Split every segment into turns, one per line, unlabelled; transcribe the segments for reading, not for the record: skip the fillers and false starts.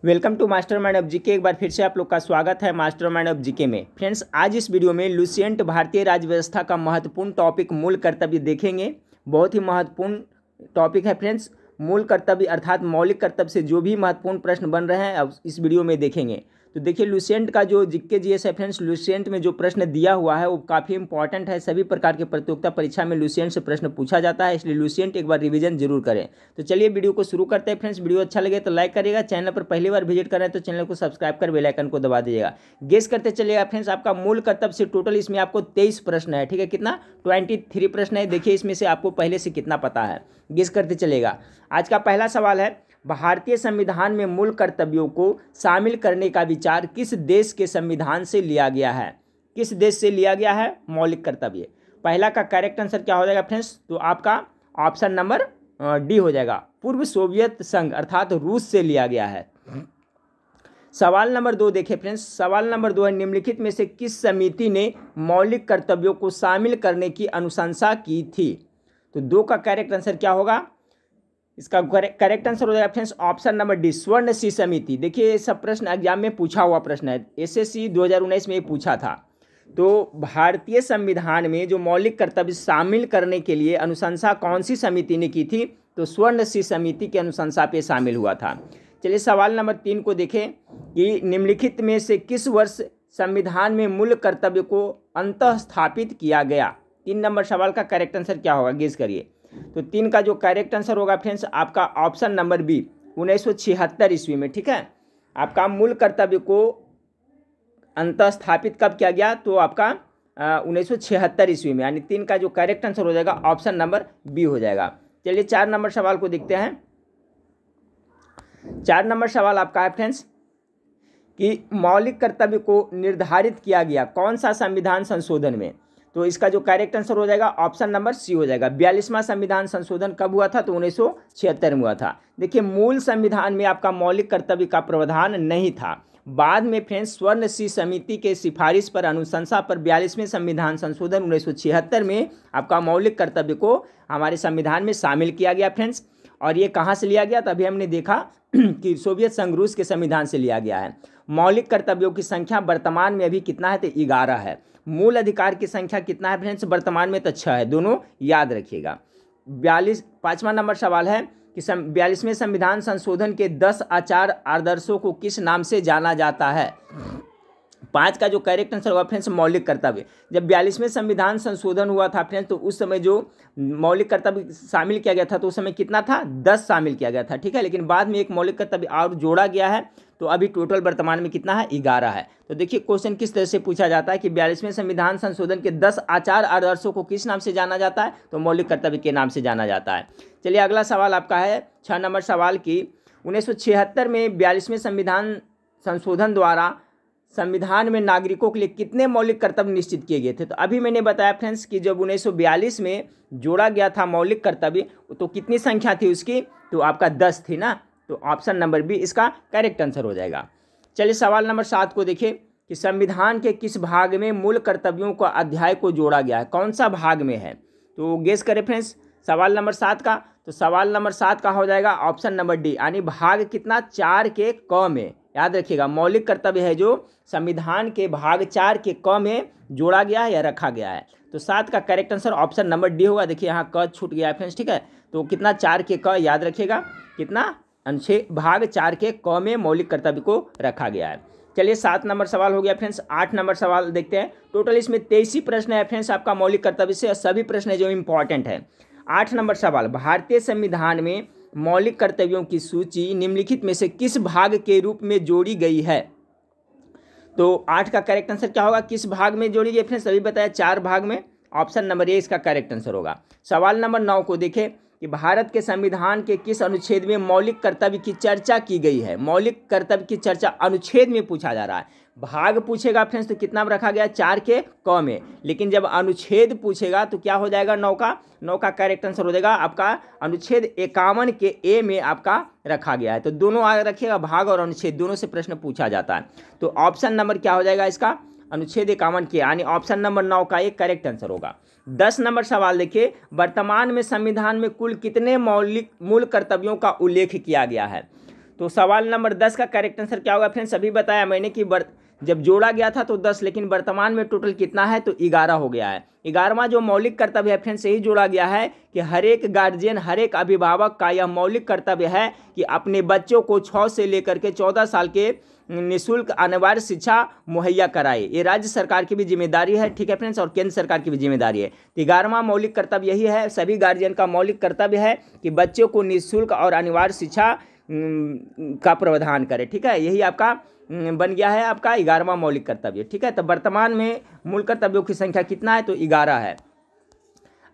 Welcome to mastermind of GK. एक बार फिर से आप लोग का स्वागत है मास्टरमाइंड ऑफ जीके में। फ्रेंड्स, आज इस वीडियो में लुसेंट भारतीय राज्य व्यवस्था का महत्वपूर्ण टॉपिक मूल कर्तव्य देखेंगे। बहुत ही महत्वपूर्ण टॉपिक है फ्रेंड्स। मूल कर्तव्य अर्थात मौलिक कर्तव्य से जो भी महत्वपूर्ण प्रश्न बन रहे हैं अब इस वीडियो में देखेंगे। तो देखिए, लुसेंट का जो जीके जीएस है फ्रेंड्स, लुसेंट में जो प्रश्न दिया हुआ है वो काफ़ी इंपॉर्टेंट है। सभी प्रकार के प्रतियोगिता परीक्षा में लुसेंट से प्रश्न पूछा जाता है, इसलिए लुसेंट एक बार रिवीजन जरूर करें। तो चलिए वीडियो को शुरू करते हैं फ्रेंड्स। वीडियो अच्छा लगे तो लाइक करिएगा, चैनल पर पहली बार विजिट कर रहे हैं तो चैनल को सब्सक्राइब कर बेल आइकन को दबा दीजिएगा। गेस करते चलिएगा फ्रेंड्स। आपका मूल कर्तव्य से टोटल इसमें आपको 23 प्रश्न है, ठीक है। कितना? 23 प्रश्न है। देखिए इसमें से आपको पहले से कितना पता है, गेस करते चलेगा। आज का पहला सवाल है, भारतीय संविधान में मूल कर्तव्यों को शामिल करने का विचार किस देश के संविधान से लिया गया है? किस देश से लिया गया है मौलिक कर्तव्य? पहला का करेक्ट आंसर क्या हो जाएगा फ्रेंड्स? तो आपका ऑप्शन नंबर डी हो जाएगा। पूर्व सोवियत संघ अर्थात रूस से लिया गया है। सवाल नंबर 2 देखें फ्रेंड्स। सवाल नंबर 2 है, निम्नलिखित में से किस समिति ने मौलिक कर्तव्यों को शामिल करने की अनुशंसा की थी? तो 2 का करेक्ट आंसर क्या होगा? इसका करेक्ट आंसर हो जाएगा फ्रेंड्स ऑप्शन नंबर डी, स्वर्ण सी समिति। देखिए ये सब प्रश्न एग्जाम में पूछा हुआ प्रश्न है, एसएससी 2019 में ये पूछा था। तो भारतीय संविधान में जो मौलिक कर्तव्य शामिल करने के लिए अनुशंसा कौन सी समिति ने की थी? तो स्वर्ण सी समिति की अनुशंसा पे शामिल हुआ था। चलिए सवाल नंबर 3 को देखें कि निम्नलिखित में से किस वर्ष संविधान में मूल कर्तव्य को अंतः स्थापित किया गया? 3 नंबर सवाल का करेक्ट आंसर क्या होगा, गेस करिए। तो 3 का जो करेक्ट आंसर होगा फ्रेंड्स आपका ऑप्शन नंबर बी, 1976 ईस्वी में, ठीक है। आपका मूल कर्तव्य को अंतः स्थापित कब किया गया? तो आपका 1976 ईस्वी में, यानी 3 का जो करेक्ट आंसर हो जाएगा ऑप्शन नंबर बी हो जाएगा। चलिए 4 नंबर सवाल को देखते हैं। 4 नंबर सवाल आपका है फ्रेंड्स कि मौलिक कर्तव्य को निर्धारित किया गया कौन सा संविधान संशोधन में? तो इसका जो करेक्ट आंसर हो जाएगा ऑप्शन नंबर सी हो जाएगा। 42वां संविधान संशोधन कब हुआ था? तो 1976 में हुआ था। देखिए मूल संविधान में आपका मौलिक कर्तव्य का प्रावधान नहीं था। बाद में फ्रेंड्स स्वर्ण सी समिति के सिफारिश पर अनुशंसा पर 42वें संविधान संशोधन 1976 में आपका मौलिक कर्तव्य को हमारे संविधान में शामिल किया गया फ्रेंड्स। और ये कहाँ से लिया गया? तभी हमने देखा कि सोवियत संघ रूस के संविधान से लिया गया है। मौलिक कर्तव्यों की संख्या वर्तमान में अभी कितना है? तो 11 है। मूल अधिकार की संख्या कितना है फ्रेंड्स? वर्तमान में तो 6 है, दोनों याद रखिएगा। 5वां नंबर सवाल है कि 42वें संविधान संशोधन के 10 आचार आदर्शों को किस नाम से जाना जाता है? 5 का जो करेक्ट आंसर होगा फ्रेंड्स मौलिक कर्तव्य। जब 42वें संविधान संशोधन हुआ था फ्रेंड्स तो उस समय जो मौलिक कर्तव्य शामिल किया गया था तो उस समय कितना था? 10 शामिल किया गया था, ठीक है। लेकिन बाद में एक मौलिक कर्तव्य और जोड़ा गया है, तो अभी टोटल वर्तमान में कितना है? 11 है। तो देखिए क्वेश्चन किस तरह से पूछा जाता है कि 42वें संविधान संशोधन के 10 आचार आदर्शों को किस नाम से जाना जाता है? तो मौलिक कर्तव्य के नाम से जाना जाता है। चलिए अगला सवाल आपका है 6 नंबर सवाल की 1976 में 42वें संविधान संशोधन द्वारा संविधान में नागरिकों के लिए कितने मौलिक कर्तव्य निश्चित किए गए थे? तो अभी मैंने बताया फ्रेंड्स कि जब 1942 में जोड़ा गया था मौलिक कर्तव्य तो कितनी संख्या थी उसकी? तो आपका 10 थी ना। तो ऑप्शन नंबर बी इसका करेक्ट आंसर हो जाएगा। चलिए सवाल नंबर 7 को देखिए कि संविधान के किस भाग में मूल कर्तव्यों का अध्याय को जोड़ा गया है? कौन सा भाग में है? तो गेस करें फ्रेंड्स सवाल नंबर 7 का। तो सवाल नंबर 7 का हो जाएगा ऑप्शन नंबर डी, यानी भाग कितना? 4 के क में। याद रखिएगा मौलिक कर्तव्य है जो संविधान के भाग 4 के क में जोड़ा गया है या रखा गया है। तो 7 का correct answer option number D होगा। देखिए यहाँ क छूट गया है फ्रेंड्स, ठीक है। तो कितना? 4 के क, याद रखिएगा कितना? अनुच्छेद भाग 4 के क में मौलिक कर्तव्य को रखा गया है। चलिए 7 नंबर सवाल हो गया फ्रेंड्स। 8 नंबर सवाल देखते हैं। टोटल इसमें 23 ही प्रश्न है फ्रेंड्स आपका मौलिक कर्तव्य से, सभी प्रश्न जो इंपॉर्टेंट है। 8 नंबर सवाल, भारतीय संविधान में मौलिक कर्तव्यों की सूची निम्नलिखित में से किस भाग के रूप में जोड़ी गई है? तो 8 का करेक्ट आंसर क्या होगा? किस भाग में जोड़ी गई फ्रेंड्स? अभी बताया 4 भाग में। ऑप्शन नंबर ए इसका करेक्ट आंसर होगा। सवाल नंबर 9 को देखें कि भारत के संविधान के किस अनुच्छेद में मौलिक कर्तव्य की चर्चा की गई है? मौलिक कर्तव्य की चर्चा अनुच्छेद में पूछा जा रहा है। भाग पूछेगा फ्रेंड्स तो कितना में रखा गया? 4 के क में। लेकिन जब अनुच्छेद पूछेगा तो क्या हो जाएगा? 9 का करेक्ट आंसर हो जाएगा आपका अनुच्छेद 51 के ए में आपका रखा गया है। तो दोनों आगे रखिएगा, भाग और अनुच्छेद दोनों से प्रश्न पूछा जाता है। तो ऑप्शन नंबर क्या हो जाएगा इसका? अनुच्छेद 51 के, यानी ऑप्शन नंबर 9 का एक करेक्ट आंसर होगा। 10 नंबर सवाल देखिए, वर्तमान में संविधान में कुल कितने मूल कर्तव्यों का उल्लेख किया गया है? तो सवाल नंबर 10 का करेक्ट आंसर क्या होगा फ्रेंड्स? अभी बताया मैंने कि जब जोड़ा गया था तो 10, लेकिन वर्तमान में टोटल कितना है? तो 11 हो गया है। 11वां जो मौलिक कर्तव्य है फ्रेंड्स, यही जोड़ा गया है कि हर एक गार्जियन, हर एक अभिभावक का यह मौलिक कर्तव्य है कि अपने बच्चों को 6 से लेकर के 14 साल के निःशुल्क अनिवार्य शिक्षा मुहैया कराए। ये राज्य सरकार की भी जिम्मेदारी है, ठीक है फ्रेंड्स, और केंद्र सरकार की भी जिम्मेदारी है। 11वां मौलिक कर्तव्य यही है, सभी गार्जियन का मौलिक कर्तव्य है कि बच्चों को निःशुल्क और अनिवार्य शिक्षा का प्रावधान करे, ठीक है। यही आपका बन गया है आपका 11वां मौलिक कर्तव्य, ठीक है। तो वर्तमान में मूल कर्तव्यों की संख्या कितना है? तो 11 है।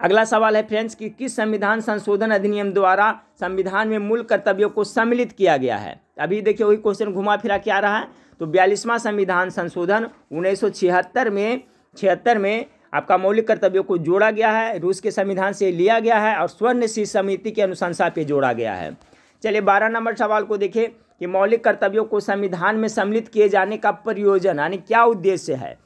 अगला सवाल है फ्रेंड्स कि किस संविधान संशोधन अधिनियम द्वारा संविधान में मूल कर्तव्यों को सम्मिलित किया गया है? अभी देखिए वही क्वेश्चन घुमा फिरा के आ रहा है। तो 42वां संविधान संशोधन 1976 में आपका मौलिक कर्तव्यों को जोड़ा गया है, रूस के संविधान से लिया गया है और स्वर्ण शीर्ष समिति की अनुशंसा पे जोड़ा गया है। चलिए 12 नंबर सवाल को देखें कि मौलिक कर्तव्यों को संविधान में सम्मिलित किए जाने का प्रयोजन यानी क्या उद्देश्य है?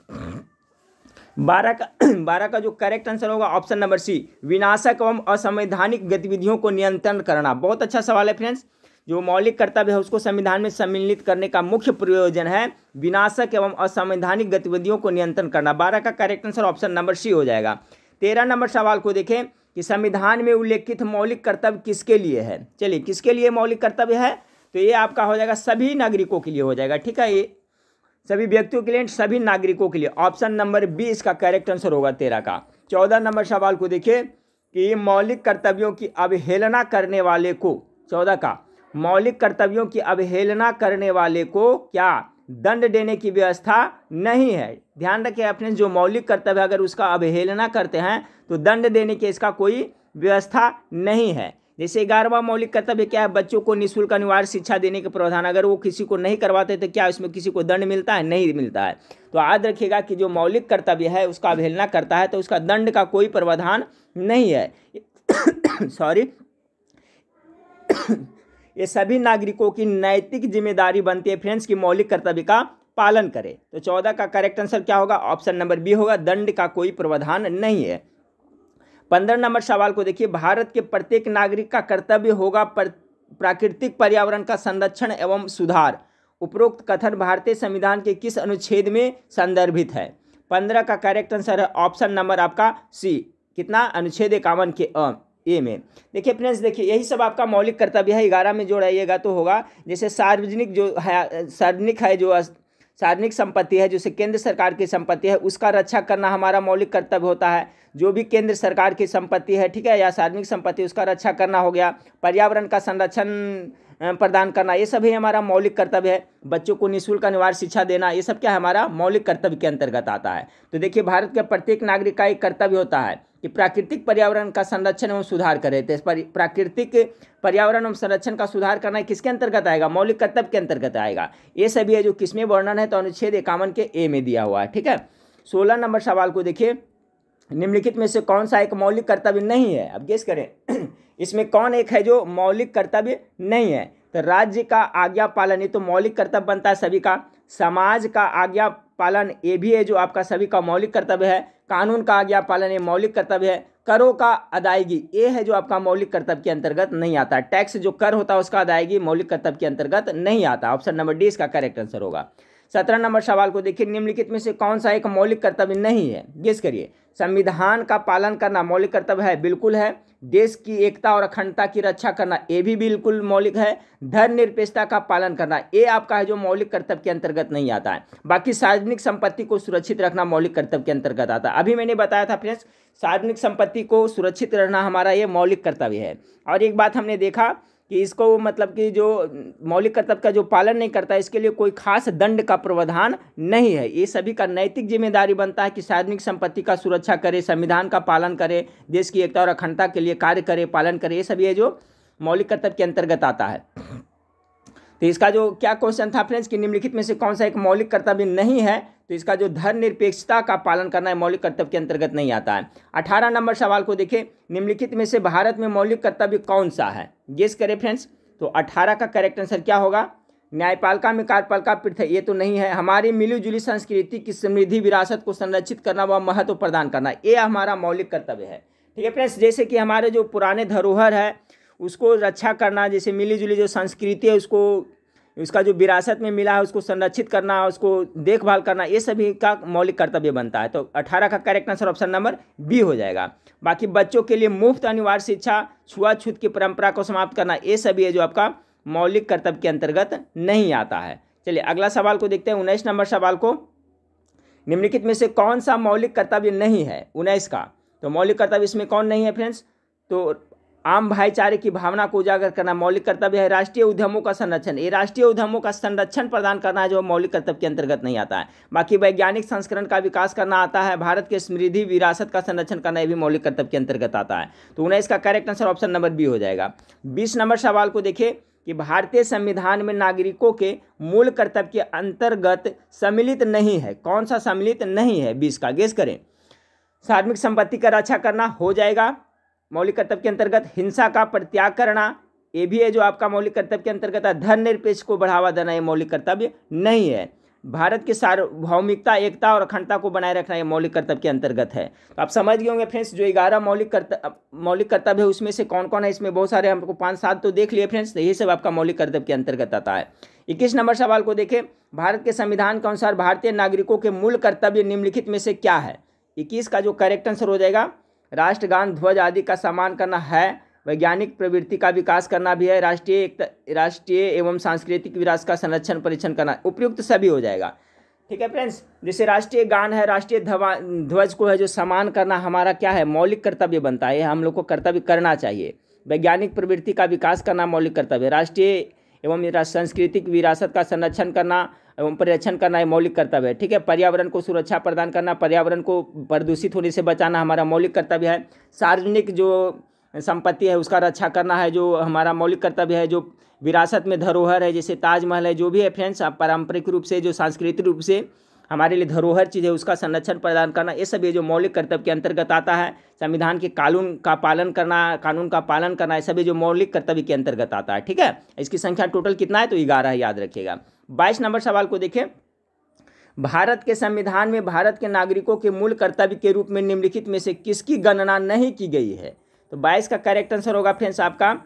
12 का जो करेक्ट आंसर होगा ऑप्शन नंबर सी, विनाशक एवं असंवैधानिक गतिविधियों को नियंत्रण करना। बहुत अच्छा सवाल है फ्रेंड्स। जो मौलिक कर्तव्य है उसको संविधान में सम्मिलित करने का मुख्य प्रयोजन है विनाशक एवं असंवैधानिक गतिविधियों को नियंत्रण करना। 12 का correct answer option number C हो जाएगा। 13 नंबर सवाल को देखें कि संविधान में उल्लेखित मौलिक कर्तव्य किसके लिए है? चलिए किसके लिए मौलिक कर्तव्य है? तो ये आपका हो जाएगा सभी नागरिकों के लिए हो जाएगा, ठीक है। ये सभी व्यक्तियों के लिए, सभी नागरिकों के लिए। ऑप्शन नंबर बी इसका करेक्ट आंसर होगा 13 का। 14 नंबर सवाल को देखिए कि मौलिक कर्तव्यों की अवहेलना करने वाले को, 14 का, मौलिक कर्तव्यों की अवहेलना करने वाले को क्या दंड देने की व्यवस्था नहीं है? ध्यान रखिए अपने, जो मौलिक कर्तव्य अगर उसका अवहेलना करते हैं तो दंड देने की इसका कोई व्यवस्था नहीं है। जैसे 11वां मौलिक कर्तव्य क्या है? बच्चों को निःशुल्क अनिवार्य शिक्षा देने के प्रावधान। अगर वो किसी को नहीं करवाते तो क्या इसमें किसी को दंड मिलता है? नहीं मिलता है। तो याद रखिएगा कि जो मौलिक कर्तव्य है उसका अवहेलना करता है तो उसका दंड का कोई प्रावधान नहीं है। सॉरी ये सभी नागरिकों की नैतिक जिम्मेदारी बनती है फ्रेंड्स कि मौलिक कर्तव्य का पालन करें। तो 14 का करेक्ट आंसर क्या होगा? ऑप्शन नंबर बी होगा, दंड का कोई प्रावधान नहीं है। 15 नंबर सवाल को देखिए, भारत के प्रत्येक नागरिक का कर्तव्य होगा प्राकृतिक पर्यावरण का संरक्षण एवं सुधार। उपरोक्त कथन भारतीय संविधान के किस अनुच्छेद में संदर्भित है? 15 का करेक्ट आंसर है ऑप्शन नंबर आपका सी, कितना? अनुच्छेद 51 के ए में। देखिए फ्रेंड्स, देखिए यही सब आपका मौलिक कर्तव्य है। 11 में जोड़ाइएगा तो होगा जैसे सार्वजनिक जो है, सार्वजनिक संपत्ति है, जैसे केंद्र सरकार की संपत्ति है, उसका रक्षा करना हमारा मौलिक कर्तव्य होता है। जो भी केंद्र सरकार की संपत्ति है, ठीक है, या सार्वजनिक संपत्ति, उसका रक्षा करना हो गया। पर्यावरण का संरक्षण प्रदान करना, ये सभी हमारा मौलिक कर्तव्य है। बच्चों को निःशुल्क अनिवार्य शिक्षा देना, ये सब क्या है? हमारा मौलिक कर्तव्य के अंतर्गत आता है। तो देखिए भारत के प्रत्येक नागरिक का एक कर्तव्य होता है कि प्राकृतिक पर्यावरण का संरक्षण एवं सुधार करे। तो प्राकृतिक पर्यावरण एवं संरक्षण का सुधार करना किसके अंतर्गत आएगा? मौलिक कर्तव्य के अंतर्गत आएगा। ये सभी है जो किसमें वर्णन है? तो अनुच्छेद 51 के ए में दिया हुआ है, ठीक है। 16 नंबर सवाल को देखिए, निम्नलिखित में से कौन सा एक मौलिक कर्तव्य नहीं है? अब गेस करें इसमें कौन एक है जो मौलिक कर्तव्य नहीं है? तो राज्य का आज्ञा पालन, ये तो मौलिक कर्तव्य बनता है सभी का। समाज का आज्ञा पालन, ये भी है जो आपका सभी का मौलिक कर्तव्य है। कानून का आज्ञा पालन, ये मौलिक कर्तव्य है। करों का अदायगी, ये है जो आपका मौलिक कर्तव्य के अंतर्गत नहीं आता। टैक्स जो कर होता है उसका अदायगी मौलिक कर्तव्य के अंतर्गत नहीं आता। ऑप्शन नंबर डी इसका करेक्ट आंसर होगा। 17 नंबर सवाल को देखिए, निम्नलिखित में से कौन सा एक मौलिक कर्तव्य नहीं है? गेस करिए। संविधान का पालन करना मौलिक कर्तव्य है, बिल्कुल है। देश की एकता और अखंडता की रक्षा करना, ये भी बिल्कुल मौलिक है। धर्मनिरपेक्षता का पालन करना, ये आपका है जो मौलिक कर्तव्य के अंतर्गत नहीं आता है। बाकी सार्वजनिक संपत्ति को सुरक्षित रखना मौलिक कर्तव्य के अंतर्गत आता है। अभी मैंने बताया था फ्रेंड्स, सार्वजनिक संपत्ति को सुरक्षित रहना हमारा ये मौलिक कर्तव्य है। और एक बात हमने देखा कि इसको मतलब कि जो मौलिक कर्तव्य का जो पालन नहीं करता है इसके लिए कोई खास दंड का प्रावधान नहीं है। ये सभी का नैतिक जिम्मेदारी बनता है कि सार्वजनिक संपत्ति का सुरक्षा करे, संविधान का पालन करे, देश की एकता और अखंडता के लिए कार्य करे, पालन करे। ये सभी है जो मौलिक कर्तव्य के अंतर्गत आता है। तो इसका जो क्या क्वेश्चन था फ्रेंड्स कि निम्नलिखित में से कौन सा एक मौलिक कर्तव्य नहीं है? तो इसका जो धर्मनिरपेक्षता का पालन करना है मौलिक कर्तव्य के अंतर्गत नहीं आता है। 18 नंबर सवाल को देखें, निम्नलिखित में से भारत में मौलिक कर्तव्य कौन सा है? गेस करें फ्रेंड्स। तो 18 का करेक्ट आंसर क्या होगा? न्यायपालिका में कार्यपालिका पृथक, ये तो नहीं है। हमारी मिलीजुली संस्कृति की समृद्धि विरासत को संरक्षित करना व महत्व प्रदान करना, ये हमारा मौलिक कर्तव्य है, ठीक है फ्रेंड्स। जैसे कि हमारे जो पुराने धरोहर है उसको रक्षा करना, जैसे मिली जुली जो संस्कृति है उसको, उसका जो विरासत में मिला है उसको संरक्षित करना, उसको देखभाल करना, ये सभी का मौलिक कर्तव्य बनता है। तो 18 का correct answer option number B हो जाएगा। बाकी बच्चों के लिए मुफ्त अनिवार्य शिक्षा, छुआछूत की परंपरा को समाप्त करना, ये सभी है जो आपका मौलिक कर्तव्य के अंतर्गत नहीं आता है। चलिए अगला सवाल को देखते हैं, 19 नंबर सवाल को, निम्नलिखित में से कौन सा मौलिक कर्तव्य नहीं है 19 का। तो मौलिक कर्तव्य इसमें कौन नहीं है फ्रेंड्स, तो आम भाईचारे की भावना को उजागर करना मौलिक कर्तव्य है। राष्ट्रीय उद्यमों का संरक्षण, ये राष्ट्रीय उद्यमों का संरक्षण प्रदान करना है जो मौलिक कर्तव्य के अंतर्गत नहीं आता है। बाकी वैज्ञानिक संस्करण का विकास करना आता है, भारत के समृद्धि विरासत का संरक्षण करना, ये भी मौलिक कर्तव्य के अंतर्गत आता है। तो 19 का correct answer option number B हो जाएगा। 20 नंबर सवाल को देखिए कि भारतीय संविधान में नागरिकों के मूल कर्तव्य के अंतर्गत सम्मिलित नहीं है, कौन सा सम्मिलित नहीं है 20 का, गेस करें। सार्वजनिक संपत्ति का रक्षा करना हो जाएगा मौलिक कर्तव्य के अंतर्गत, हिंसा का परित्याग करना ये भी है जो आपका मौलिक कर्तव्य के अंतर्गत है, धर्मनिरपेक्ष को बढ़ावा देना ये मौलिक कर्तव्य नहीं है, भारत की सार्वभौमिकता, एकता और अखंडता को बनाए रखना ये मौलिक कर्तव्य के अंतर्गत है। तो आप समझ गए होंगे फ्रेंड्स जो 11 मौलिक कर्तव्य है उसमें से कौन कौन है, इसमें बहुत सारे हमको 5-7 तो देख लिए फ्रेंड्स, तो यही सब आपका मौलिक कर्तव्य के अंतर्गत आता है। 21 नंबर सवाल को देखें, भारत के संविधान के अनुसार भारतीय नागरिकों के मूल कर्तव्य निम्नलिखित में से क्या है। 21 का जो करेक्ट आंसर हो जाएगा, राष्ट्रगान, ध्वज आदि का सम्मान करना है, वैज्ञानिक प्रवृत्ति का विकास करना भी है, राष्ट्रीय एवं सांस्कृतिक विरासत का संरक्षण परीक्षण करना, उपयुक्त सभी हो जाएगा। ठीक है फ्रेंड्स, जैसे राष्ट्रीय गान है, राष्ट्रीय ध्वज को है जो सम्मान करना हमारा क्या है मौलिक कर्तव्य बनता है, हम लोग को कर्तव्य करना चाहिए। वैज्ञानिक प्रवृत्ति का विकास करना मौलिक कर्तव्य, राष्ट्रीय एवं सांस्कृतिक विरासत का संरक्षण करना एवं परिरक्षण करना ये मौलिक कर्तव्य है। ठीक है, पर्यावरण को सुरक्षा प्रदान करना, पर्यावरण को प्रदूषित होने से बचाना हमारा मौलिक कर्तव्य है। सार्वजनिक जो संपत्ति है उसका रक्षा करना है जो हमारा मौलिक कर्तव्य है। जो विरासत में धरोहर है जैसे ताजमहल है, जो भी है फ्रेंड्स पारंपरिक रूप से जो सांस्कृतिक रूप से हमारे लिए धरोहर चीज़ है उसका संरक्षण प्रदान करना, ये सब ये जो मौलिक कर्तव्य के अंतर्गत आता है। संविधान के कानून का पालन करना ये सभी जो मौलिक कर्तव्य के अंतर्गत आता है। ठीक है, इसकी संख्या टोटल कितना है तो 11 है, याद रखिएगा। 22 नंबर सवाल को देखें, भारत के संविधान में भारत के नागरिकों के मूल कर्तव्य के रूप में निम्नलिखित में से किसकी गणना नहीं की गई है। तो 22 का करेक्ट आंसर होगा फ्रेंड्स आपका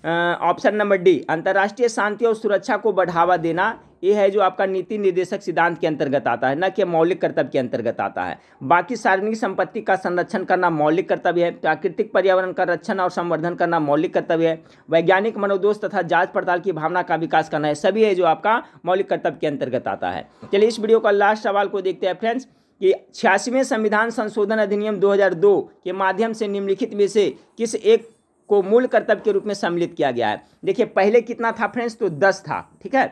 ऑप्शन नंबर डी, अंतर्राष्ट्रीय शांति और सुरक्षा को बढ़ावा देना, ये है जो आपका नीति निर्देशक सिद्धांत के अंतर्गत आता है, न कि मौलिक कर्तव्य के अंतर्गत आता है। बाकी सार्वजनिक संपत्ति का संरक्षण करना मौलिक कर्तव्य है, प्राकृतिक पर्यावरण का रक्षण और संवर्धन करना मौलिक कर्तव्य है, वैज्ञानिक मनोदोष तथा जांच पड़ताल की भावना का विकास करना है, सभी है जो आपका मौलिक कर्तव्य के अंतर्गत आता है। चलिए इस वीडियो का लास्ट सवाल को देखते हैं फ्रेंड्स कि 86वें संविधान संशोधन अधिनियम 2002 के माध्यम से निम्नलिखित में से किस एक को मूल कर्तव्य के रूप में सम्मिलित किया गया है। देखिए पहले कितना था फ्रेंड्स, तो 10 था। ठीक है,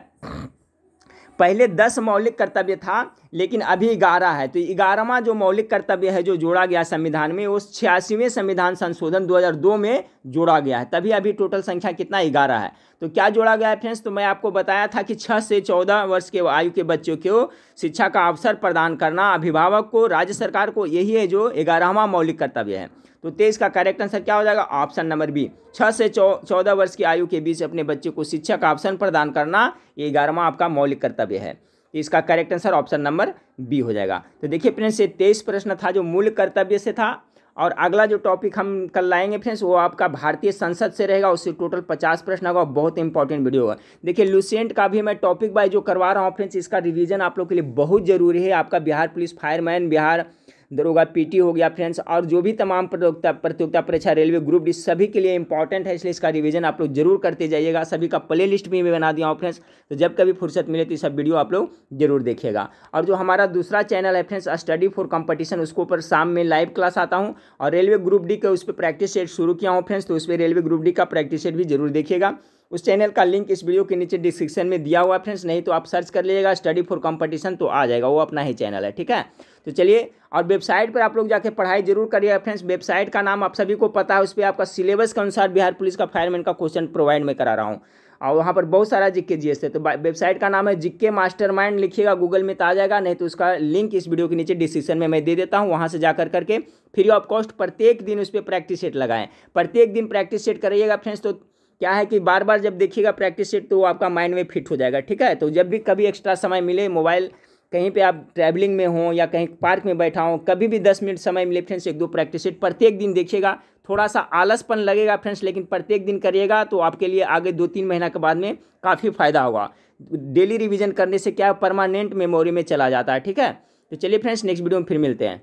पहले 10 मौलिक कर्तव्य था लेकिन अभी 11 है। तो 11वां जो मौलिक कर्तव्य है जो जोड़ा गया संविधान में वो 86वें संविधान संशोधन 2002 में जोड़ा गया है, तभी अभी टोटल संख्या कितना 11 है। तो क्या जोड़ा गया है फ्रेंड्स, तो मैं आपको बताया था कि 6 से 14 वर्ष के आयु के बच्चों को शिक्षा का अवसर प्रदान करना, अभिभावक को, राज्य सरकार को, यही है जो 11वां मौलिक कर्तव्य है। तो 23 का करेक्ट आंसर क्या हो जाएगा, ऑप्शन नंबर बी, 6 से 14 वर्ष की आयु के बीच अपने बच्चे को शिक्षा का अवसर प्रदान करना, ये 11वां आपका मौलिक कर्तव्य है। इसका correct answer option number B हो जाएगा। तो देखिए फ्रेंड्स ये 23 प्रश्न था जो मूल कर्तव्य से था, और अगला जो टॉपिक हम कल लाएंगे फ्रेंड्स वो आपका भारतीय संसद से रहेगा, उससे टोटल 50 प्रश्न होगा, बहुत इंपॉर्टेंट वीडियो होगा। देखिए लुसेंट का भी मैं टॉपिक बाय जो करवा रहा हूँ फ्रेंड्स, इसका रिवीजन आप लोग के लिए बहुत जरूरी है। आपका बिहार पुलिस फायरमैन, बिहार दरोगा पीटी हो गया फ्रेंड्स, और जो भी तमाम प्रतियोगिता परीक्षा, रेलवे ग्रुप डी, सभी के लिए इंपॉर्टेंट है, इसलिए इसका रिवीजन आप लोग जरूर करते जाइएगा। सभी का प्ले लिस्ट भी मैं बना दिया हूँ फ्रेंड्स, तो जब कभी फुर्सत मिले तो ये सब वीडियो आप लोग जरूर देखिएगा। और जो हमारा दूसरा चैनल है फ्रेंड्स स्टडी फॉर कंपटीशन, उसके ऊपर शाम में लाइव क्लास आता हूँ, और रेलवे ग्रुप डी का उस पर प्रैक्टिस सेट शुरू किया हूँ फ्रेंड्स, तो उस पर रेलवे ग्रुप डी का प्रैक्टिस सेट भी जरूर देखिएगा। उस चैनल का लिंक इस वीडियो के नीचे डिस्क्रिप्शन में दिया हुआ है फ्रेंड्स, नहीं तो आप सर्च कर लीजिएगा स्टडी फॉर कंपटीशन तो आ जाएगा, वो अपना ही चैनल है। ठीक है, तो चलिए, और वेबसाइट पर आप लोग जाके पढ़ाई जरूर करिएगा फ्रेंड्स। वेबसाइट का नाम आप सभी को पता है, उस पर आपका सिलेबस के अनुसार बिहार पुलिस का फायरमैन का क्वेश्चन प्रोवाइड मैं करा रहा हूँ, और वहाँ पर बहुत सारा जीके जीएस है। तो वेबसाइट का नाम है जीके मास्टरमाइंड, लिखिएगा गूगल में तो आ जाएगा, नहीं तो उसका लिंक इस वीडियो के नीचे डिस्क्रिप्शन में मैं दे देता हूँ, वहाँ से जा करके फ्री ऑफ कॉस्ट प्रत्येक दिन उस पर प्रैक्टिस सेट लगाएं। प्रत्येक दिन प्रैक्टिस सेट करिएगा फ्रेंड्स, तो क्या है कि बार बार जब देखिएगा प्रैक्टिस सेट तो वो आपका माइंड में फिट हो जाएगा। ठीक है, तो जब भी कभी एक्स्ट्रा समय मिले, मोबाइल कहीं पे आप ट्रैवलिंग में हो या कहीं पार्क में बैठा हो, कभी भी 10 मिनट समय मिले फ्रेंड्स, 1-2 प्रैक्टिस सेट प्रत्येक दिन देखिएगा, थोड़ा सा आलसपन लगेगा फ्रेंड्स, लेकिन प्रत्येक दिन करिएगा तो आपके लिए आगे 2-3 महीना के बाद में काफ़ी फायदा होगा। डेली रिवीजन करने से क्या परमानेंट मेमोरी में चला जाता है। ठीक है, तो चलिए फ्रेंड्स नेक्स्ट वीडियो में फिर मिलते हैं।